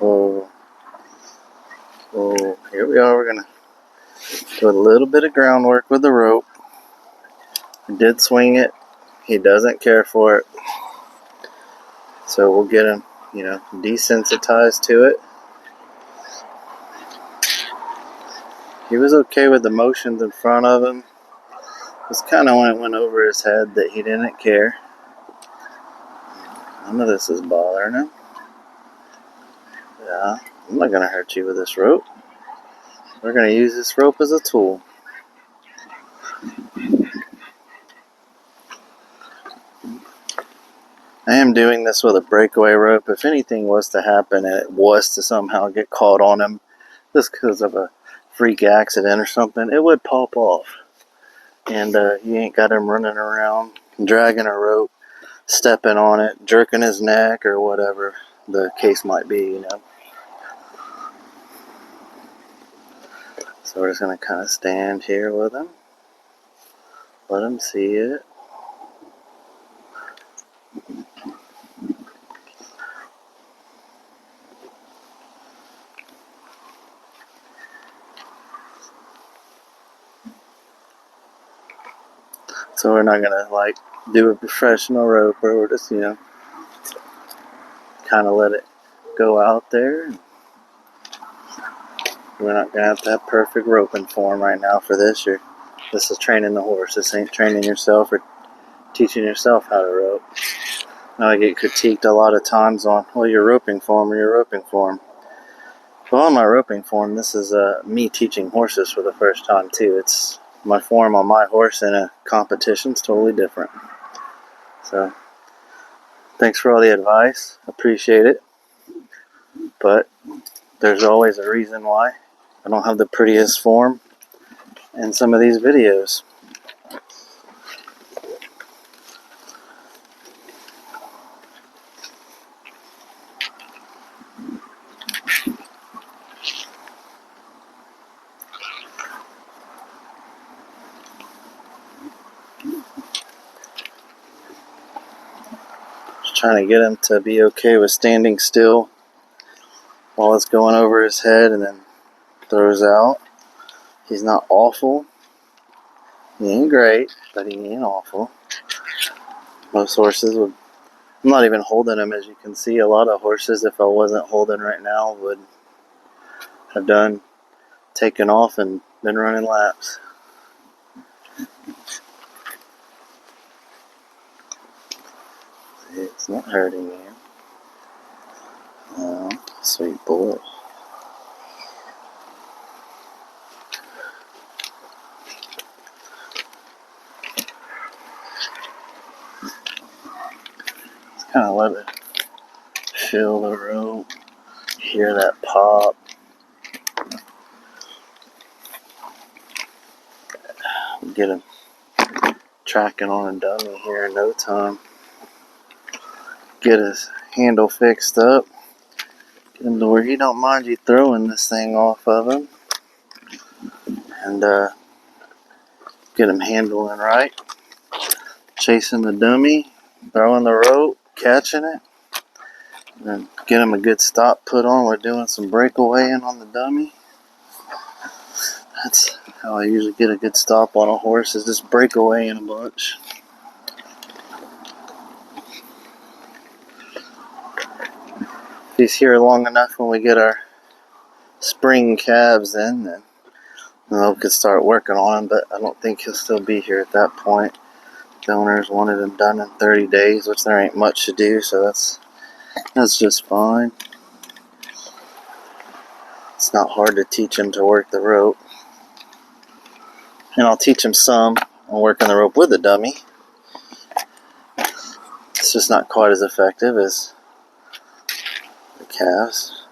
Oh, oh, here we are. We're gonna do a little bit of groundwork with the rope. We did swing it. He doesn't care for it. So we'll get him, desensitized to it. He was okay with the motions in front of him. It was kind of when it went over his head that he didn't care. None of this is bothering him. Yeah, I'm not going to hurt you with this rope. We're going to use this rope as a tool. I am doing this with a breakaway rope. If anything was to happen and it was to somehow get caught on him, just because of a freak accident or something, it would pop off. And you ain't got him running around, dragging a rope, stepping on it, jerking his neck, or whatever the case might be, So we're just going to kind of stand here with him. Let him see it. So we're not going to do a professional roper. We're just, kind of let it go out there. We're not going to have perfect roping form right now for this. This is training the horse. This ain't training yourself or teaching yourself how to rope. Now I get critiqued a lot of times on, well, your roping form or your roping form. Well, on my roping form, this is me teaching horses for the first time too. It's my form on my horse in a competition's totally different. So, thanks for all the advice. Appreciate it. But there's always a reason why I don't have the prettiest form in some of these videos. Just trying to get him to be okay with standing still while it's going over his head and then throws out. He's not awful. He ain't great, but he ain't awful. Most horses would. I'm not even holding him, as you can see. A lot of horses, if I wasn't holding right now, would have taken off and been running laps. It's not hurting you. Oh, sweet boy. Just kind of let it feel the rope, hear that pop. Get him tracking on a dummy here in no time. Get his handle fixed up. Get him to where he don't mind you throwing this thing off of him. And get him handling right. Chasing the dummy, throwing the rope, catching it. And get him a good stop put on. We're doing some breakawaying on the dummy. That's how I usually get a good stop on a horse, is just breakawaying a bunch. If he's here long enough when we get our spring calves in, then we could start working on him, but I don't think he'll still be here at that point. The owners wanted him done in 30 days, which there ain't much to do, so that's just fine. It's not hard to teach him to work the rope. And I'll teach him some on working the rope with the dummy. It's just not quite as effective as the calves.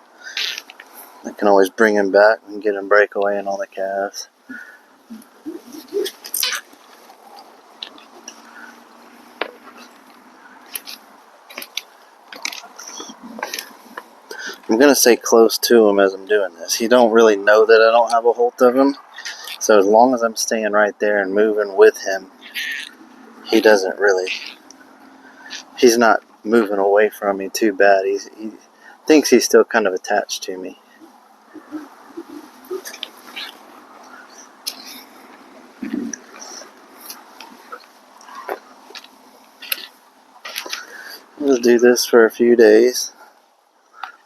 I can always bring him back and get him breakawaying on the calves. I'm going to stay close to him as I'm doing this. He don't really know that I don't have a hold of him. So as long as I'm staying right there and moving with him, he doesn't really, he's not moving away from me too bad. thinks he's still kind of attached to me. We'll do this for a few days,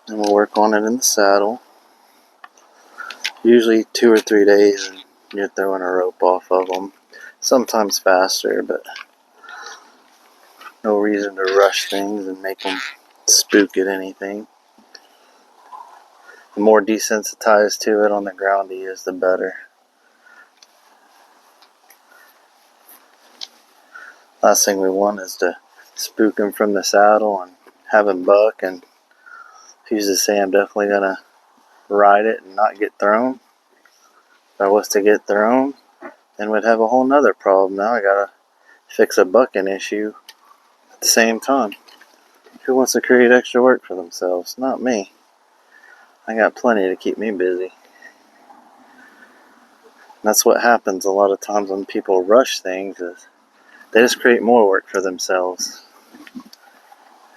and we'll work on it in the saddle. Usually 2 or 3 days, and you're throwing a rope off of them. Sometimes faster, but no reason to rush things and make them spook at anything. The more desensitized to it on the ground he is, the better. Last thing we want is to spook him from the saddle and have him buck, and who's to say I'm definitely gonna ride it and not get thrown. If I was to get thrown, then we'd have a whole nother problem. Now I gotta fix a bucking issue at the same time. Who wants to create extra work for themselves? Not me. I got plenty to keep me busy. And that's what happens a lot of times when people rush things, is they just create more work for themselves.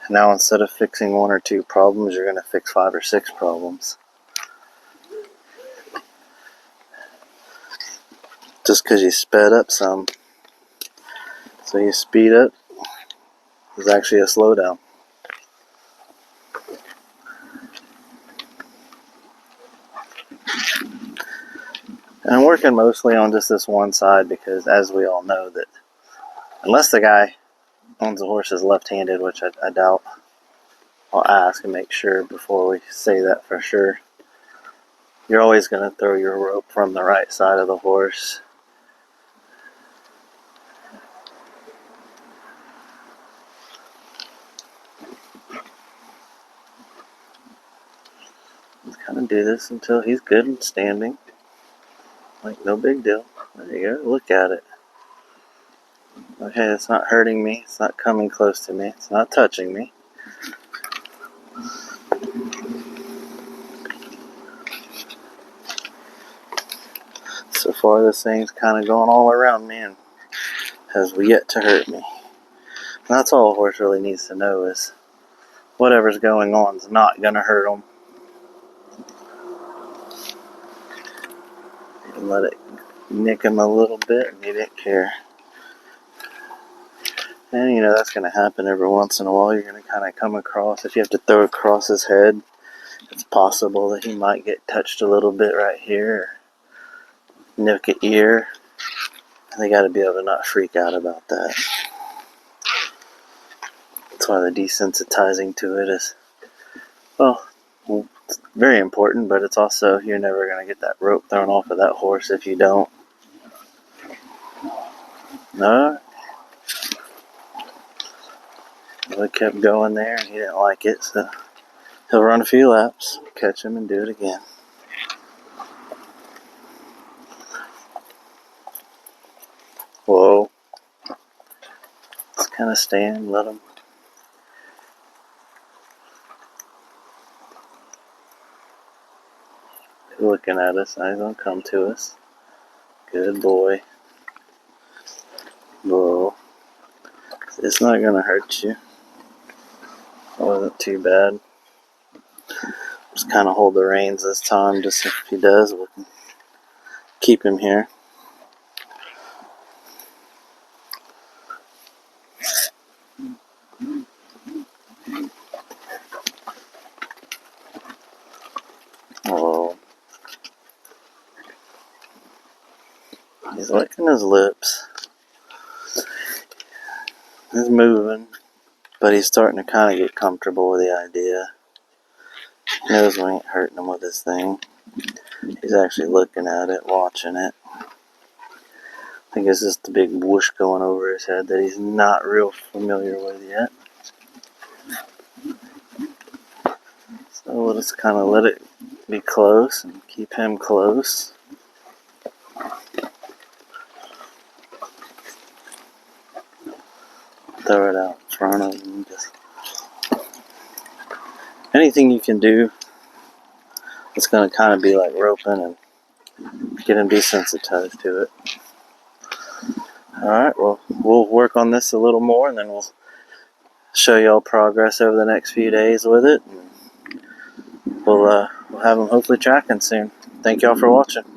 Now instead of fixing 1 or 2 problems, you're going to fix 5 or 6 problems. Just because you sped up some. So you speed up is actually a slowdown. And I'm working mostly on just this one side because, as we all know, that unless the guy owns the horse is left-handed, which I doubt, I'll ask and make sure before we say that for sure. You're always going to throw your rope from the right side of the horse. Let's kind of do this until he's good and standing. Like, no big deal. There you go. Look at it. Okay, it's not hurting me. It's not coming close to me. It's not touching me. So far, this thing's kind of going all around me and has yet to hurt me. And that's all a horse really needs to know, is whatever's going on is not going to hurt him. And let it nick him a little bit, and he didn't care. And you know that's going to happen every once in a while. You're going to kind of come across, if you have to throw across his head, it's possible that he might get touched a little bit right here, or nick an ear. And they got to be able to not freak out about that. That's why the desensitizing to it is, well, it's very important, but it's also, you're never going to get that rope thrown off of that horse if you don't. No. We kept going there, and he didn't like it, so he'll run a few laps, catch him, and do it again. Whoa. Just kind of stand, let him. He's looking at us, now he's going to come to us. Good boy. Whoa. It's not going to hurt you. That wasn't too bad. Just kind of hold the reins this time, just if he does, we can keep him here. Oh, he's licking his lips. He's moving, but he's starting to kind of get comfortable with the idea. He knows we ain't hurting him with this thing. He's actually looking at it, watching it. I think it's just the big whoosh going over his head that he's not real familiar with yet. So we'll just kind of let it be close and keep him close. Throw it out in front of him. Just anything you can do, it's going to kind of be like roping and get him desensitized to it. Alright, well, we'll work on this a little more, and then we'll show y'all progress over the next few days with it. And we'll have them hopefully tracking soon. Thank y'all for watching.